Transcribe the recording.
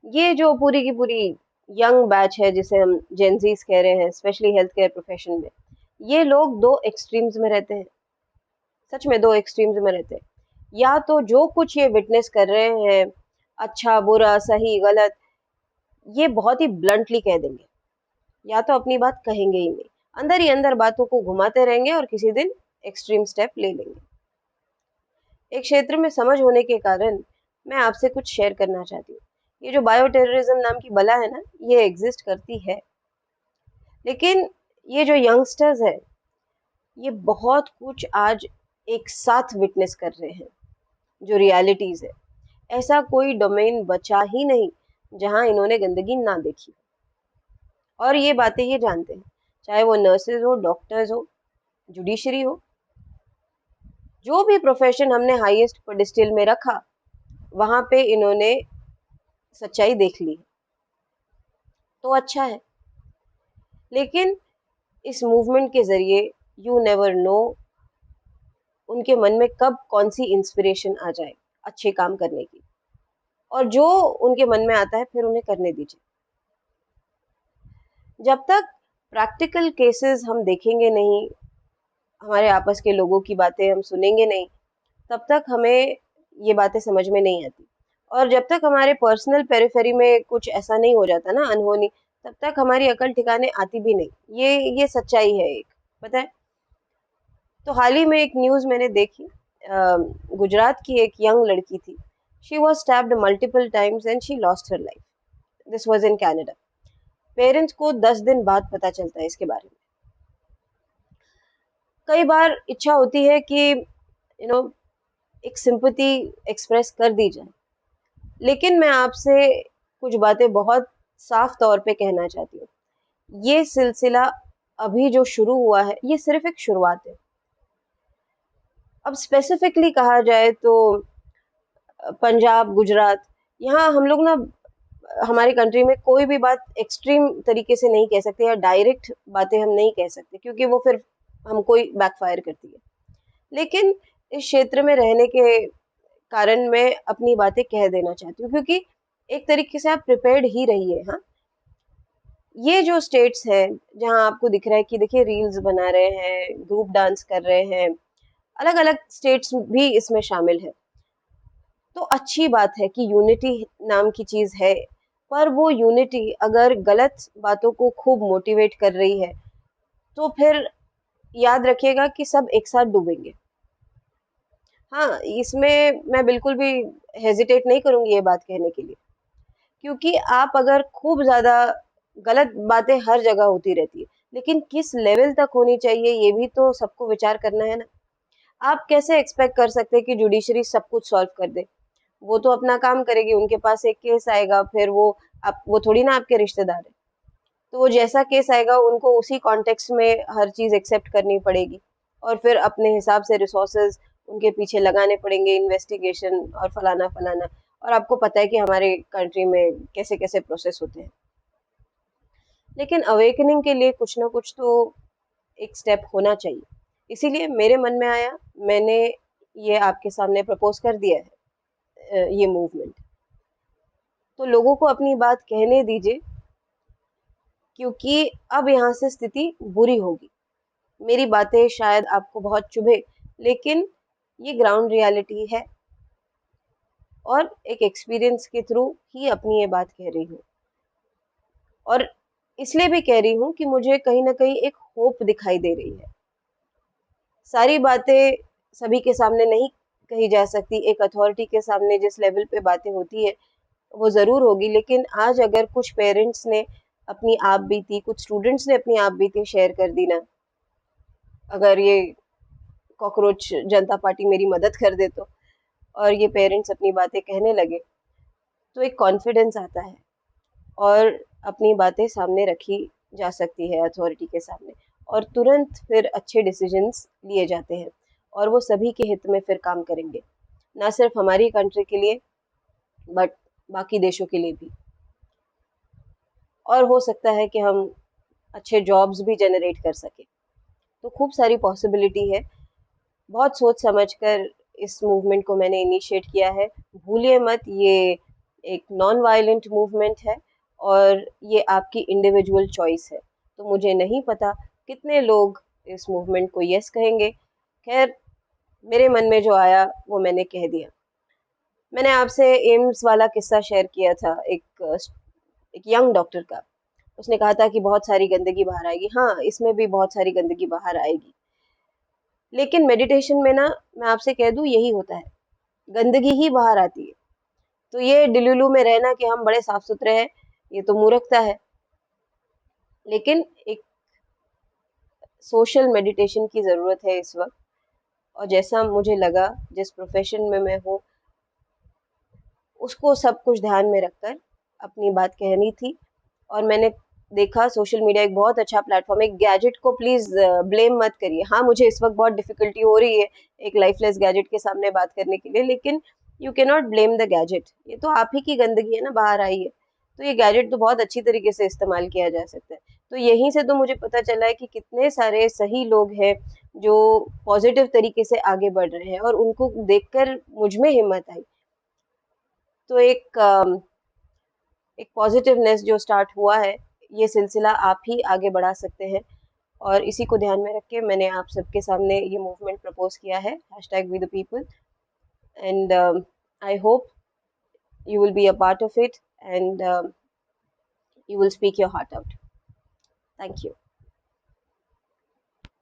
ये जो पूरी की पूरी यंग बैच है जिसे हम जेनजीज कह रहे हैं, स्पेशली हेल्थ केयर प्रोफेशन में, ये लोग दो एक्सट्रीम्स में रहते हैं। सच में दो एक्सट्रीम्स में रहते हैं। या तो जो कुछ ये विटनेस कर रहे हैं, अच्छा बुरा सही गलत, ये बहुत ही ब्लंटली कह देंगे, या तो अपनी बात कहेंगे ही नहीं, अंदर ही अंदर बातों को घुमाते रहेंगे और किसी दिन एक्सट्रीम स्टेप ले लेंगे। एक क्षेत्र में समझ होने के कारण मैं आपसे कुछ शेयर करना चाहती हूँ। ये जो बायो टेररिज्म नाम की बला है ना, ये एग्जिस्ट करती है, लेकिन ये जो यंगस्टर्स है, ये बहुत कुछ आज एक साथ विटनेस कर रहे हैं। जो रियलिटीज है, ऐसा कोई डोमेन बचा ही नहीं जहां इन्होंने गंदगी ना देखी। और ये बातें ये जानते हैं, चाहे वो नर्सेज हो, डॉक्टर्स हो, जुडिशरी हो, जो भी प्रोफेशन हमने हाईएस्ट पेडिस्टल में रखा, वहां पे इन्होंने सच्चाई देख ली। तो अच्छा है, लेकिन इस मूवमेंट के जरिए यू नेवर नो उनके मन में कब कौन सी इंस्पिरेशन आ जाए अच्छे काम करने की, और जो उनके मन में आता है फिर उन्हें करने दीजिए। जब तक प्रैक्टिकल केसेस हम देखेंगे नहीं, हमारे आपस के लोगों की बातें हम सुनेंगे नहीं, तब तक हमें ये बातें समझ में नहीं आती। और जब तक हमारे पर्सनल पेरिफेरी में कुछ ऐसा नहीं हो जाता ना अनहोनी, तब तक हमारी अकल ठिकाने आती भी नहीं। ये सच्चाई है एक, पता है। तो हाल ही में एक न्यूज मैंने देखी, गुजरात की एक यंग लड़की थी। She was stabbed multiple times and she lost her life. This was in Canada. Parents को 10 दिन बाद पता चलता है इसके बारे में। कई बार इच्छा होती है कि एक सिंपैथी एक्सप्रेस कर दी जाए, लेकिन मैं आपसे कुछ बातें बहुत साफ तौर पे कहना चाहती हूँ। ये सिलसिला अभी जो शुरू हुआ है, ये सिर्फ एक शुरुआत है। अब स्पेसिफिकली कहा जाए तो पंजाब, गुजरात, यहाँ हम लोग ना, हमारी कंट्री में कोई भी बात एक्सट्रीम तरीके से नहीं कह सकते, या डायरेक्ट बातें हम नहीं कह सकते, क्योंकि वो फिर हमको ही बैकफायर करती है। लेकिन इस क्षेत्र में रहने के कारण मैं अपनी बातें कह देना चाहती हूँ, क्योंकि एक तरीके से आप प्रिपेयर्ड ही रहिए। हाँ, ये जो स्टेट्स हैं जहाँ आपको दिख रहा है कि देखिए रील्स बना रहे हैं, ग्रुप डांस कर रहे हैं, अलग अलग स्टेट्स भी इसमें शामिल है। तो अच्छी बात है कि यूनिटी नाम की चीज है, पर वो यूनिटी अगर गलत बातों को खूब मोटिवेट कर रही है, तो फिर याद रखिएगा कि सब एक साथ डूबेंगे। हाँ, इसमें मैं बिल्कुल भी हेजिटेट नहीं करूंगी ये बात कहने के लिए, क्योंकि आप अगर खूब ज्यादा, गलत बातें हर जगह होती रहती है, लेकिन किस लेवल तक होनी चाहिए ये भी तो सबको विचार करना है ना। आप कैसे एक्सपेक्ट कर सकते हैं कि जुडिशरी सब कुछ सॉल्व कर दे? वो तो अपना काम करेगी, उनके पास एक केस आएगा, फिर वो थोड़ी ना आपके रिश्तेदार है। तो वो जैसा केस आएगा उनको उसी कॉन्टेक्स्ट में हर चीज एक्सेप्ट करनी पड़ेगी, और फिर अपने हिसाब से रिसोर्सेज उनके पीछे लगाने पड़ेंगे, इन्वेस्टिगेशन और फलाना फलाना। और आपको पता है कि हमारे कंट्री में कैसे कैसे प्रोसेस होते हैं। लेकिन अवेकनिंग के लिए कुछ ना कुछ तो एक स्टेप होना चाहिए। इसीलिए मेरे मन में आया, मैंने ये आपके सामने प्रपोज कर दिया है, ये मूवमेंट। तो लोगों को अपनी बात कहने दीजिए, क्योंकि अब यहाँ से स्थिति बुरी होगी। मेरी बातें शायद आपको बहुत चुभे, लेकिन ये ग्राउंड रियलिटी है, और एक एक्सपीरियंस के थ्रू ही अपनी ये बात कह रही हूँ। और इसलिए भी कह रही हूँ कि मुझे कहीं ना कहीं एक होप दिखाई दे रही है। सारी बातें सभी के सामने नहीं कही जा सकती। एक अथॉरिटी के सामने जिस लेवल पे बातें होती है वो जरूर होगी, लेकिन आज अगर कुछ पेरेंट्स ने अपनी आप बीती, कुछ स्टूडेंट्स ने अपनी आप बीती शेयर कर दी ना, अगर ये कॉकरोच जनता पार्टी मेरी मदद कर दे तो, और ये पेरेंट्स अपनी बातें कहने लगे, तो एक कॉन्फिडेंस आता है, और अपनी बातें सामने रखी जा सकती है अथॉरिटी के सामने, और तुरंत फिर अच्छे डिसीजंस लिए जाते हैं, और वो सभी के हित में फिर काम करेंगे, ना सिर्फ हमारी कंट्री के लिए, बट बाकी देशों के लिए भी। और हो सकता है कि हम अच्छे जॉब्स भी जनरेट कर सके। तो खूब सारी पॉसिबिलिटी है। बहुत सोच समझ कर इस मूवमेंट को मैंने इनिशिएट किया है। भूलिए मत, ये एक नॉन वायलेंट मूवमेंट है और ये आपकी इंडिविजुअल चॉइस है। तो मुझे नहीं पता कितने लोग इस मूवमेंट को यस कहेंगे। खैर, मेरे मन में जो आया वो मैंने कह दिया। मैंने आपसे एम्स वाला किस्सा शेयर किया था, एक यंग डॉक्टर का। उसने कहा था कि बहुत सारी गंदगी बाहर आएगी। हाँ, इसमें भी बहुत सारी गंदगी बाहर आएगी, लेकिन मेडिटेशन में ना, मैं आपसे कह दूं, यही होता है, गंदगी ही बाहर आती है। तो ये डिलुलू में रहना कि हम बड़े साफ सुथरे हैं, ये तो मूर्खता है। लेकिन एक सोशल मेडिटेशन की ज़रूरत है इस वक्त। और जैसा मुझे लगा, जिस प्रोफेशन में मैं हूँ, उसको सब कुछ ध्यान में रखकर अपनी बात कहनी थी। और मैंने देखा सोशल मीडिया एक बहुत अच्छा प्लेटफॉर्म है। गैजेट को प्लीज़ ब्लेम मत करिए। हाँ, मुझे इस वक्त बहुत डिफिकल्टी हो रही है एक लाइफलेस गैजेट के सामने बात करने के लिए, लेकिन you can not blame the gadget. ये तो आप ही की गंदगी है ना, बाहर आई है। तो ये गैजेट तो बहुत अच्छी तरीके से इस्तेमाल किया जा सकता है। तो यहीं से तो मुझे पता चला है कि कितने सारे सही लोग हैं जो पॉजिटिव तरीके से आगे बढ़ रहे हैं, और उनको देखकर मुझ में हिम्मत आई। तो एक पॉजिटिवनेस जो स्टार्ट हुआ है, ये सिलसिला आप ही आगे बढ़ा सकते हैं। और इसी को ध्यान में रख के मैंने आप सबके सामने ये मूवमेंट प्रपोज किया है, hashtag we the people. And I hope you will be a part of it, and you will speak your heart out. Thank you.